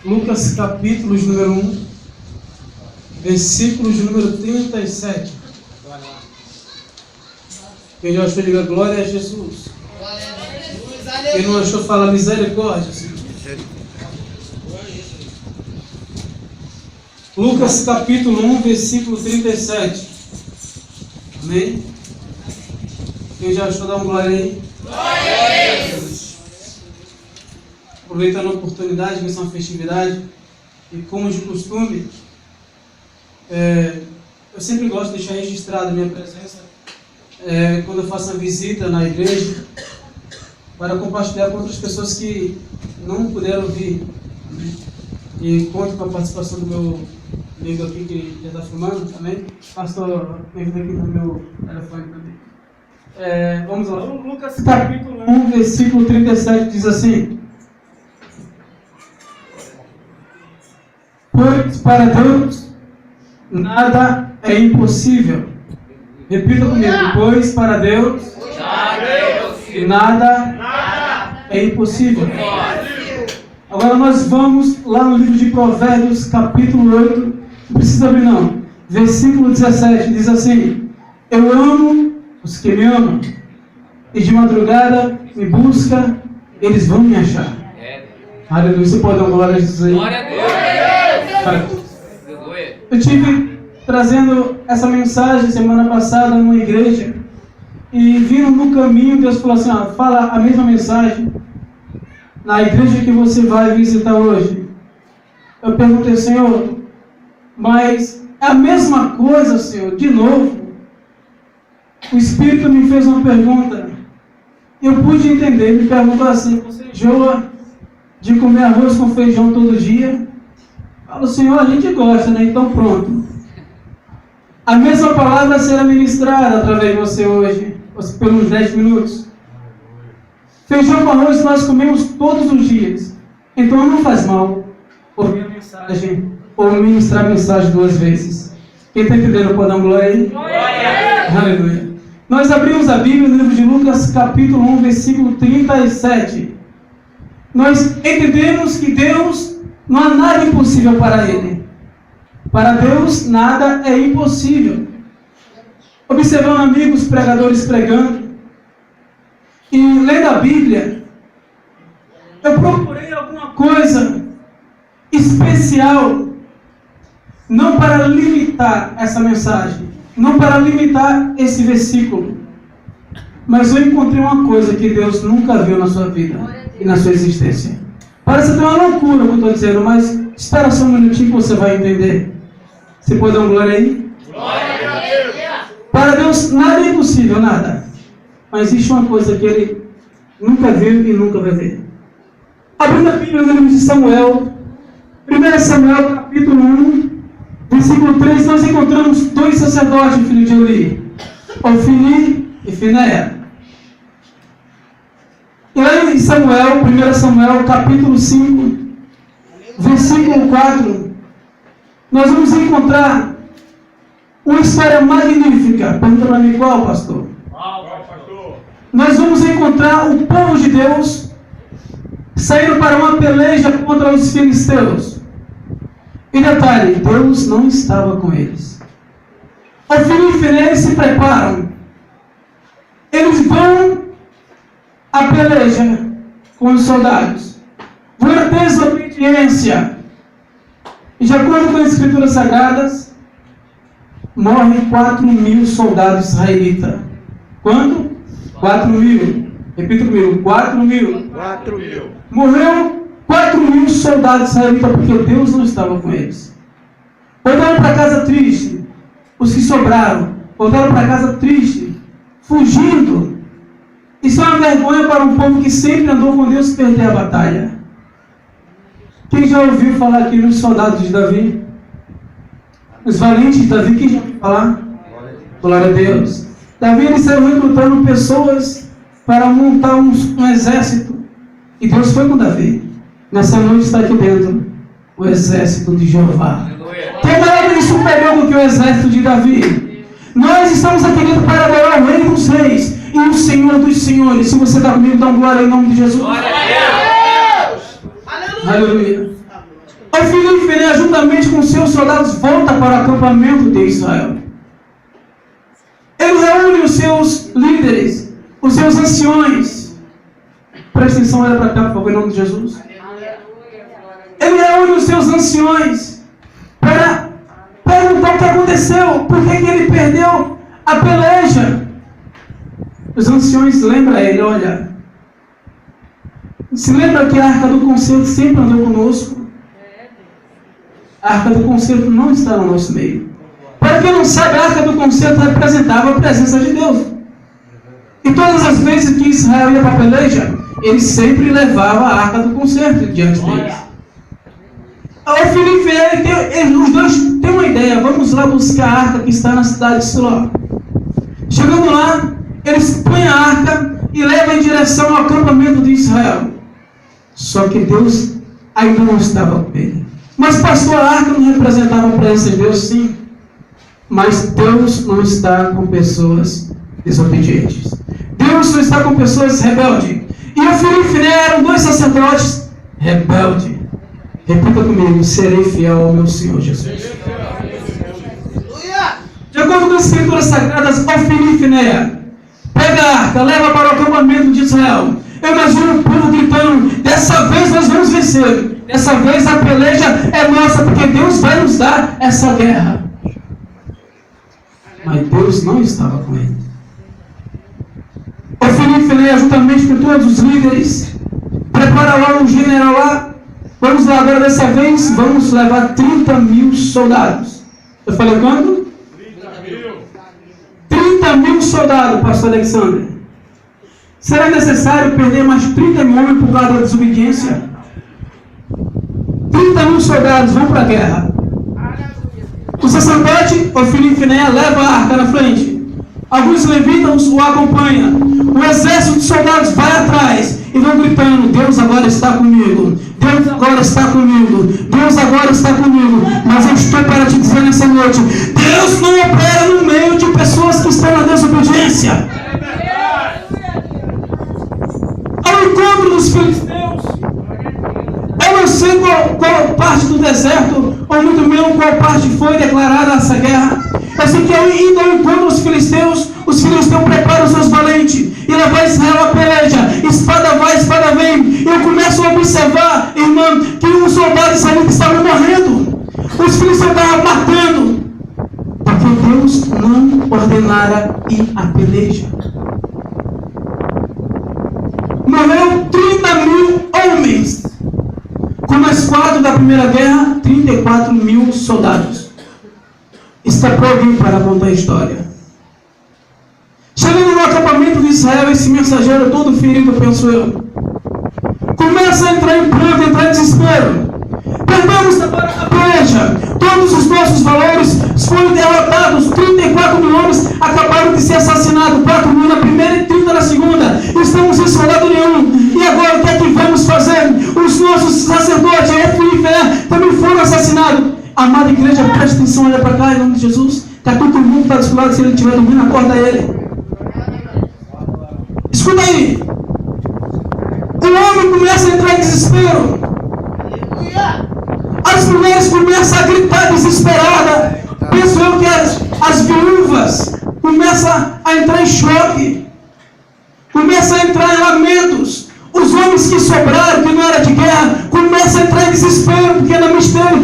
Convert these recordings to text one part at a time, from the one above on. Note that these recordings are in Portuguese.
Lucas capítulo número 1, versículos número 37. Quem já achou, diga glória a Jesus. Quem não achou, fala misericórdia, Senhor. Lucas capítulo 1, versículo 37. Amém? Quem já achou, dá uma glória aí. Glória a Deus. Aproveitando a oportunidade, que é uma festividade, e como de costume, eu sempre gosto de deixar registrada a minha presença quando eu faço a visita na igreja, para compartilhar com outras pessoas que não puderam vir. E conto com a participação do meu amigo aqui que já está filmando também. Pastor, vem aqui no meu telefone também. Vamos lá. Lucas capítulo 1, versículo 37 diz assim: pois para Deus nada é impossível. Repita comigo. Pois para Deus nada é impossível. Agora nós vamos lá no livro de Provérbios, capítulo 8. Não precisa abrir não. Versículo 17 diz assim: eu amo os que me amam, e de madrugada me busca, eles vão me achar. Aleluia. Você pode dar uma glória a Jesus aí? Glória a Deus. Eu tive trazendo essa mensagem semana passada numa igreja, e vindo no caminho, Deus falou assim: fala a mesma mensagem na igreja que você vai visitar hoje. Eu perguntei: Senhor, mas é a mesma coisa, Senhor? De novo? O Espírito me fez uma pergunta, eu pude entender. Ele me perguntou assim: você enjoa de comer arroz com feijão todo dia? Eu falo: Senhor, a gente gosta, né? Então pronto. A mesma palavra será ministrada através de você hoje, pelos 10 minutos. Feijão com arroz nós comemos todos os dias. Então não faz mal ouvir a mensagem ou ministrar a mensagem 2 vezes. Quem está entendendo pode dar uma glória aí? Glória! Aleluia! Nós abrimos a Bíblia no livro de Lucas, capítulo 1, versículo 37. Nós entendemos que Deus, não há nada impossível para Ele. Para Deus nada é impossível. Observando amigos pregadores pregando e lendo a Bíblia, eu procurei alguma coisa especial, não para limitar essa mensagem, não para limitar esse versículo, mas eu encontrei uma coisa que Deus nunca viu na sua vida e na sua existência. Parece até uma loucura o que eu estou dizendo, mas espera só um minutinho que você vai entender. Você pode dar uma glória aí? Glória a Deus! Para Deus nada é impossível, nada. Mas existe uma coisa que Ele nunca viu e nunca vai ver. Abrindo a Bíblia no livro de Samuel, 1 Samuel capítulo 1, versículo 3, nós encontramos 2 sacerdotes, filho de Eli, Ofni e Finéia. E lá em Samuel, 1 Samuel capítulo 5, versículo 4, nós vamos encontrar uma história magnífica. Pergunta para mim qual, pastor? Nós vamos encontrar o povo de Deus saindo para uma peleja contra os filisteus. E detalhe, Deus não estava com eles. Ofni e Finéia se preparam. Eles vão à peleja com os soldados. Vão à desobediência. E de acordo com as Escrituras Sagradas, morrem 4.000 soldados israelitas. Quanto? 4.000. Repita comigo: 4.000. 4.000. Morreu 4.000 soldados israelitas porque Deus não estava com eles. Voltaram para casa triste. Os que sobraram voltaram para casa triste, fugindo. Isso é uma vergonha para um povo que sempre andou com Deus perder a batalha. Quem já ouviu falar aqui nos soldados de Davi? Os valentes de Davi, quem já ouviu falar? Glória a Deus. Davi, ele saiu recrutando pessoas para montar um exército. E Deus foi com Davi. Nessa noite está aqui dentro o exército de Jeová. Tem nada de superior do que o exército de Davi. Nós estamos aqui dentro para adorar o Rei dos Reis e o Senhor dos Senhores. Se você está comigo, dá uma glória em nome de Jesus. Glória a Deus. Aleluia. Ofni e Finéias, juntamente com seus soldados, volta para o acampamento de Israel. Ele reúne os seus líderes, os seus anciões. Presta atenção, olha para cá, por favor, em nome de Jesus. Ele reúne os seus anciões para perguntar o que aconteceu, por que ele perdeu a peleja. Os anciões lembram ele, olha, se lembra que a Arca do Concerto sempre andou conosco? A Arca do Concerto não está no nosso meio. Para quem não sabe, a Arca do Concerto representava a presença de Deus. E todas as vezes que Israel ia para a peleja, ele sempre levava a Arca do Concerto diante deles. O Filipe e os dois têm uma ideia, vamos lá buscar a arca que está na cidade de Siló. Chegando lá, eles põem a arca e levam em direção ao acampamento de Israel. Só que Deus ainda não estava com ele. Mas pastor, a arca não representava a presença de Deus, sim. Mas Deus não está com pessoas desobedientes. Deus não está com pessoas rebeldes. E o Filipe eram dois sacerdotes rebeldes. Repita comigo: serei fiel ao meu Senhor Jesus. De acordo com as escrituras sagradas, Ofni e Finéias pega a arca, leva para o acampamento de Israel. Eu imagino o povo gritando: dessa vez nós vamos vencer. Dessa vez a peleja é nossa, porque Deus vai nos dar essa guerra. Mas Deus não estava com ele. Ofni e Finéias, juntamente com todos os líderes, prepara lá um general lá. Vamos lá, agora dessa vez, vamos levar 30 mil soldados. Eu falei quanto? 30 mil soldados, pastor Alexandre. Será necessário perder mais 30 mil homens por causa da desobediência? 30 mil soldados vão para a guerra. O sacerdote, Ofni e Finéias, leva a arca na frente. Alguns levitas o acompanham. O exército de soldados vai atrás e vão gritando: Deus agora está comigo. Deus agora está comigo. Deus agora está comigo. Mas eu estou para te dizer nessa noite: Deus não opera no meio de pessoas que estão na desobediência. Ao encontro dos filisteus, eu não sei qual parte do deserto, ou muito menos qual parte foi declarada essa guerra. Eu sei que indo ao encontro dos filisteus, os filisteus preparam os seus valentes e lá vai Israel a peleja, espada vai, espada vem. E eu começo a observar, irmão, que os soldados ali que estavam morrendo, os filisteus estavam matando, porque Deus não ordenara ir à peleja. Morreu 30 mil homens. Como esquadro da primeira guerra, 34 mil soldados. Está por alguém para contar a história. Chegando no acampamento de Israel, esse mensageiro todo ferido, penso eu, começa a entrar em pranto, entrar em desespero. Perdemos a peleja, todos os nossos valores foram derrotados, 34 mil homens acabaram de ser assassinados, 4 mil na primeira e 30 na segunda, estamos sem soldado nenhum. E agora o que é que vamos fazer? Os nossos sacerdotes, Ofni e Finéias, também foram assassinados. Amada igreja, preste atenção, olha para cá em nome de Jesus. Está todo mundo está desculpado, se ele estiver dormindo, acorda ele. Escuta aí. O homem começa a entrar em desespero. As mulheres começam a gritar desesperada. Penso eu que as viúvas começam a entrar em choque. Começam a entrar em lamentos. Os homens que sobraram, que não era de guerra, começam a entrar em desespero, porque na mistério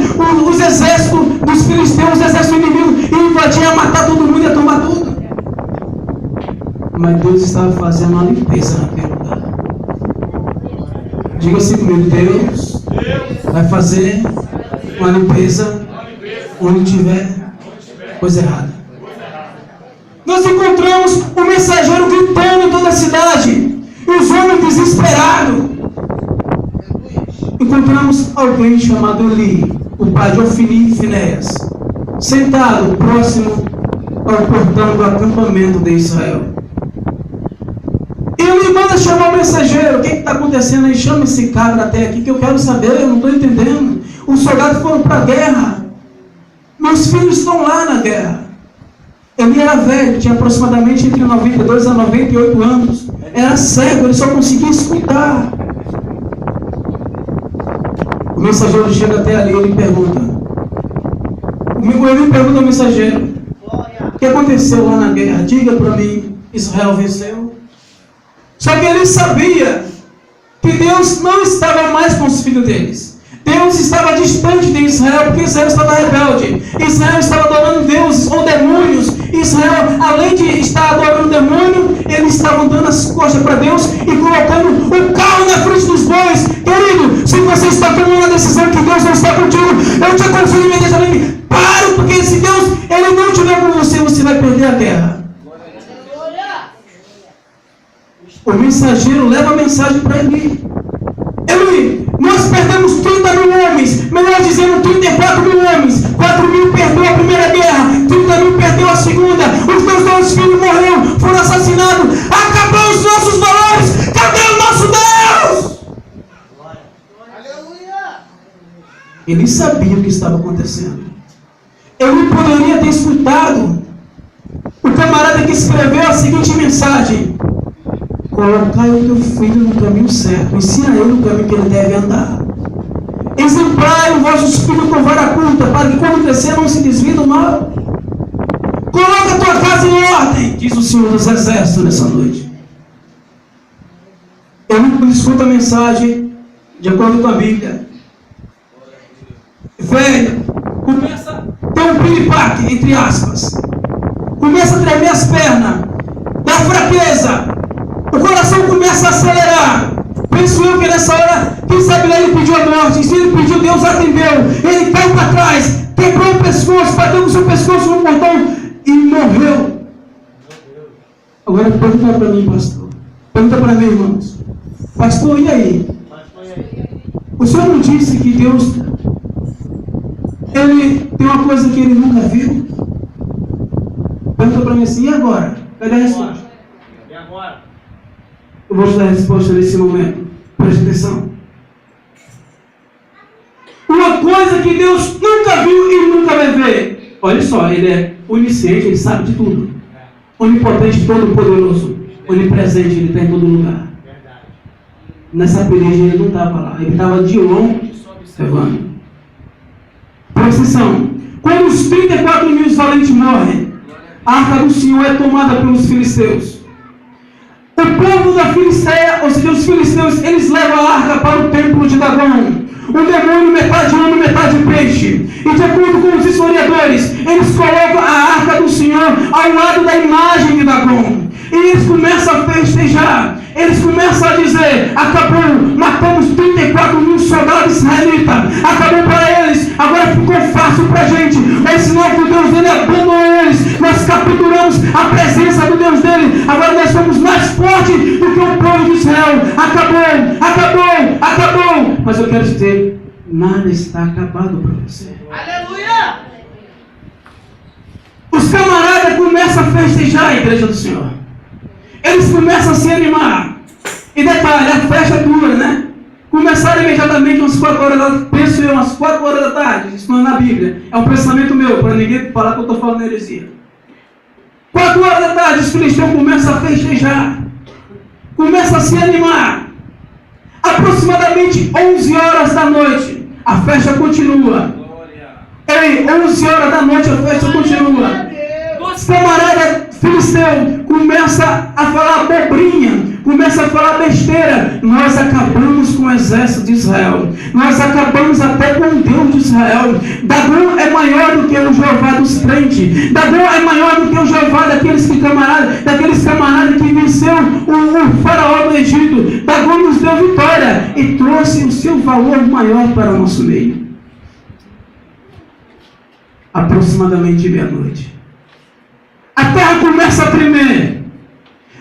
os exércitos dos filisteus, os exércitos inimigos, invadiam, a matar todo mundo, ia tomar tudo. Mas Deus estava fazendo uma limpeza naquele lugar. Diga assim comigo: Deus vai fazer uma limpeza onde tiver coisa errada. Nós encontramos o mensageiro gritando em toda a cidade. E os homens desesperados. Encontramos alguém chamado Eli, o pai de Ofni e Finéias, sentado próximo ao portão do acampamento de Israel. E ele manda chamar o mensageiro: o que está acontecendo aí? Chama esse cabra até aqui que eu quero saber, eu não estou entendendo. Os soldados foram para a guerra. Meus filhos estão lá na guerra. Ele era velho, tinha aproximadamente entre 92 a 98 anos. Era cego, ele só conseguia escutar. O mensageiro chega até ali e ele pergunta. Ele pergunta ao mensageiro: o que aconteceu lá na guerra? Diga para mim. Israel venceu. Só que ele sabia que Deus não estava mais com os filhos deles. Deus estava distante de Israel, porque Israel estava rebelde. Israel estava adorando deuses ou demônios. Israel, além de estar adorando demônio, eles estavam dando as costas para Deus e colocando o carro na frente dos bois. Querido, se você está tomando a decisão que Deus não está contigo, eu te aconselho imediatamente: pare, porque se Deus ele não estiver com você, você vai perder a guerra. O mensageiro leva a mensagem para ele. Nós perdemos 30 mil homens, melhor dizendo 34 mil homens. 4 mil perdeu a primeira guerra, 30 mil perdeu a segunda. Os meus 2 filhos morreram, foram assassinados. Acabou os nossos valores. Cadê o nosso Deus? Aleluia! Ele sabia o que estava acontecendo. Ele poderia ter escutado o camarada que escreveu a seguinte mensagem: colocai o teu filho no caminho certo, ensina ele o caminho que ele deve andar. Exemplai o vosso filho com vara curta, para que quando crescer não se desvie do mal. Coloca a tua casa em ordem, diz o Senhor dos Exércitos nessa noite. Ele escuta a mensagem de acordo com a Bíblia. Velho, começa a ter um piripaque, entre aspas. Começa a tremer as pernas, dá fraqueza. O coração começa a acelerar. Penso eu que nessa hora, quem sabe lá ele pediu a morte. Se ele pediu, Deus atendeu. Ele caiu para trás, quebrou o pescoço, bateu com o seu pescoço no portão e morreu. Agora pergunta para mim, pastor. Pergunta para mim, irmãos. Pastor, e aí? O senhor não disse que Deus ele tem uma coisa que ele nunca viu? Pergunta para mim assim: e agora? Cadê a resposta? E agora? Eu vou te dar a resposta nesse momento. Preste atenção. Uma coisa que Deus nunca viu e nunca vai ver. Olha só, ele é onisciente, ele sabe de tudo. Onipotente, todo-poderoso. Onipresente, ele está em todo lugar. Nessa peleja ele não estava lá. Ele estava de longe observando. Presta atenção. Quando os 34 mil valentes morrem, a arca do Senhor é tomada pelos filisteus. O povo da Filisteia, ou seja, os filisteus, eles levam a arca para o templo de Dagom. O demônio metade homem, metade peixe. E de acordo com os historiadores, eles colocam a arca do Senhor ao lado da imagem de Dagom. E eles começam a festejar. Eles começam a dizer: acabou, matamos 34 mil soldados israelitas. Acabou para eles, agora ficou fácil para a gente. É sinal que o Deus dele abandonou eles. Nós capturamos a presença do Deus dele. Agora nós somos mais fortes do que o povo de Israel. Acabou, acabou, acabou. Mas eu quero dizer: nada está acabado para você. Aleluia! Os camaradas começam a festejar a igreja do Senhor. Eles começam a se animar. E detalhe, a festa dura, né? Começaram imediatamente umas 4 horas da tarde. Penso eu, umas 4 horas da tarde. Isso não é na Bíblia. É um pensamento meu, para ninguém falar que eu estou falando heresia. 4 horas da tarde, os cristãos começam a festejar. Começam a se animar. Aproximadamente 11 horas da noite, a festa continua. Ei, 11 horas da noite a festa continua. Os camaradas filisteus começam a falar abobrinha, começam a falar besteira. Nós acabamos com o exército de Israel. Nós acabamos até com o Deus de Israel. Dagom é maior do que o Jeová dos crentes. Dagom é maior do que o Jeová daqueles camaradas que venceu o faraó do Egito. Dagom nos deu vitória e trouxe o seu valor maior para o nosso meio. Aproximadamente meia-noite, a terra começa a tremer,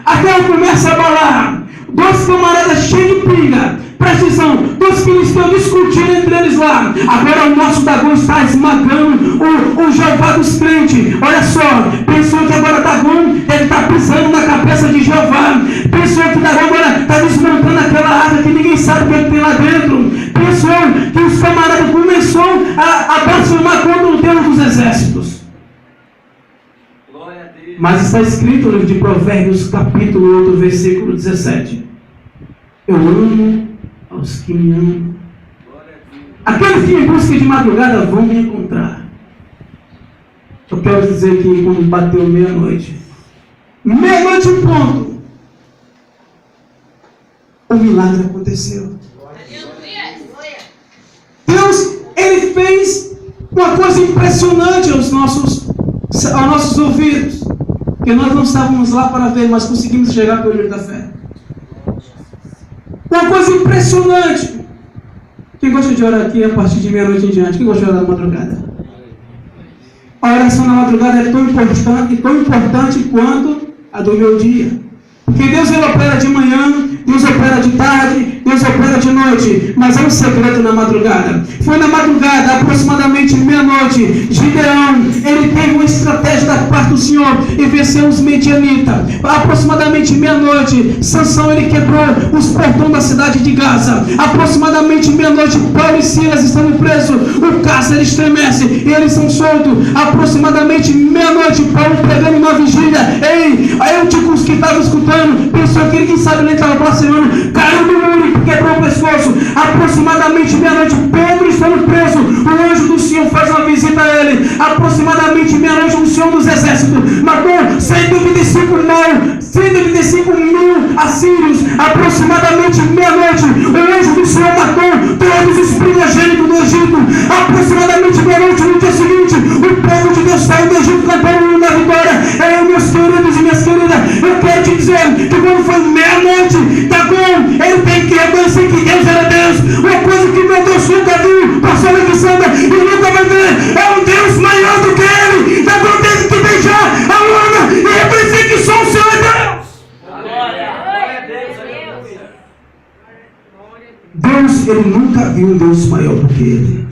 a terra começa a abalar. 2 camaradas cheios de pinga, presta atenção, 2 filisteus discutindo entre eles lá. Agora o nosso Dagom está esmagando o Jeová dos crentes. Olha só, pensou que agora Dagom deve estar pisando na cabeça de Jeová. Pensou que Dagom agora está desmontando aquela arca que ninguém sabe o que tem lá dentro. Pensou que os camaradas começaram a blasfemar contra o Deus dos exércitos. Mas está escrito no livro de Provérbios, capítulo 8, versículo 17. Eu amo aos que me amam. Aqueles que me buscam de madrugada vão me encontrar. Eu quero dizer que quando bateu meia-noite em ponto, o milagre aconteceu. Deus, Ele fez uma coisa impressionante aos nossos ouvidos, que nós não estávamos lá para ver, mas conseguimos chegar pelo olho da fé. Uma coisa impressionante. Quem gosta de orar aqui a partir de meia-noite em diante? Quem gosta de orar na madrugada? A oração na madrugada é tão importante quanto a do meu dia. Porque Deus ele opera de manhã, Deus opera de tarde, Deus opera de noite, mas há um segredo na madrugada. Foi na madrugada, aproximadamente meia-noite, Gideão, ele teve uma estratégia da parte do Senhor e venceu os medianitas. Aproximadamente meia-noite, Sansão ele quebrou os portões da cidade de Gaza. Aproximadamente meia-noite, Paulo e Silas estão presos, o cárcere estremece e eles são soltos. Aproximadamente meia-noite, Paulo pregando uma vigília. Ei, a Euticos que estava escutando pensou que ninguém sabe nem estava blasfemando, caiu do muro e quebrou o pescoço. Aproximadamente meia-noite, Pedro estando preso, o anjo do Senhor faz uma visita a ele. Aproximadamente meia-noite, o Senhor dos exércitos matou 195 mil assírios. Aproximadamente meia-noite, o anjo do Senhor matou todos os primogênitos do Egito. Aproximadamente meia-noite, no dia seguinte, o povo de Deus saiu do Egito cantando o hino da vitória. Meus queridos e minhas queridas, eu quero te dizer que quando foi meia-noite, tá bom, ele tem que reconhecer que Deus era Deus. Uma coisa que meu Deus nunca viu, pastor Alexandre, e nunca vai ver, é um Deus maior do que ele. Tá bom, tem que deixar a onda e reconhecer que só o Senhor é Deus. Deus, ele nunca viu um Deus maior do que ele.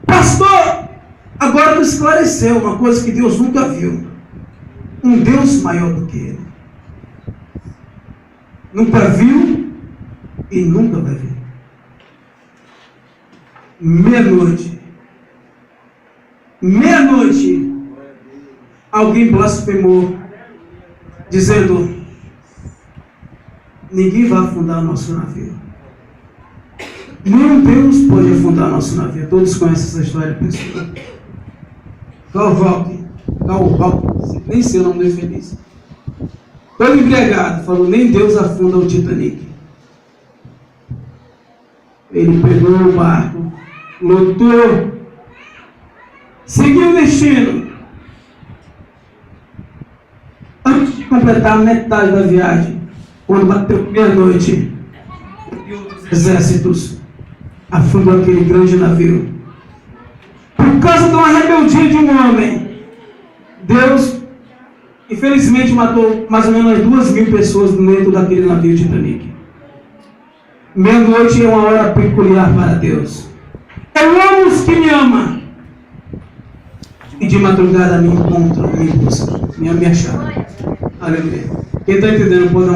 Pastor, agora me esclareceu uma coisa que Deus nunca viu. Um Deus maior do que ele. Nunca viu e nunca vai ver. Meia-noite, alguém blasfemou, dizendo: ninguém vai afundar nosso navio. Nenhum Deus pode afundar nosso navio. Todos conhecem essa história, pessoal. Carl Rock, nem sei o nome dele feliz. Todo embriagado, falou: nem Deus afunda o Titanic. Ele pegou o barco, lotou, seguiu o destino. Antes de completar a metade da viagem, quando bateu meia-noite, exércitos afundou aquele grande navio. Por causa de uma rebeldia de um homem, Deus, infelizmente, matou mais ou menos 2.000 pessoas dentro daquele navio Titanic. Meia-noite é uma hora peculiar para Deus. Eu amo os que me amam. E de madrugada me encontram, me buscam, me acharam. Aleluia. Quem está entendendo pode dar um